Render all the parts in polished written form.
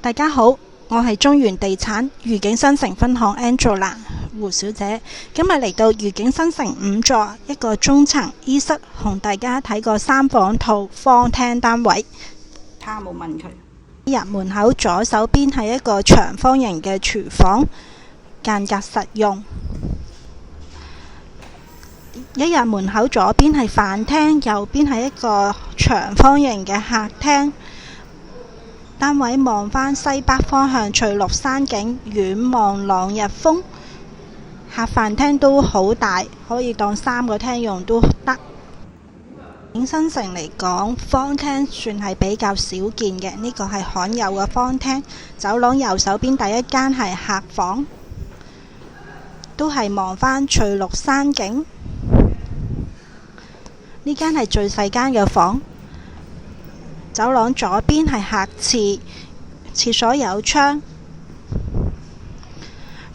大家好，我係中原地產愉景新城分行 Angela 胡小姐。今日嚟到愉景新城5座一個中層 E 室，同大家睇個3房套方廳單位。睇下冇問佢。入門口左手邊係一個長方形嘅廚房，間隔實用。一入門口左邊係飯廳，右邊係一個長方形嘅客廳。單位望返西北方向翠綠山景，遠望朗日峰。客飯廳都好大，可以當3個廳用都得。喺新城嚟講，方廳算係比較少見嘅，呢個係罕有嘅方廳。走廊右手邊第一間係客房，都係望返翠綠山景。呢間係最細間嘅房。走廊左邊係客廁，廁所有窗。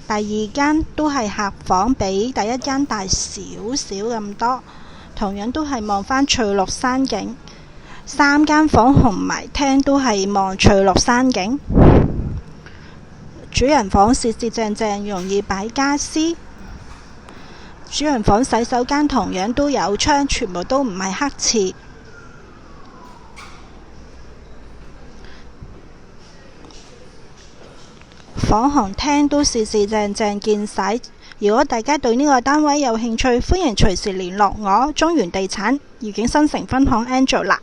第二間都係客房，比第一間大少少咁多，同樣都係望返翠綠山景。3間房同埋廳都係望翠綠山景。主人房四四正正，容易擺家私。主人房洗手間同樣都有窗，全部都唔係黑廁。房同廳都四四正正見晒。如果大家對呢個單位有興趣，歡迎隨時聯絡我，中原地產愉景新城分行 Angela。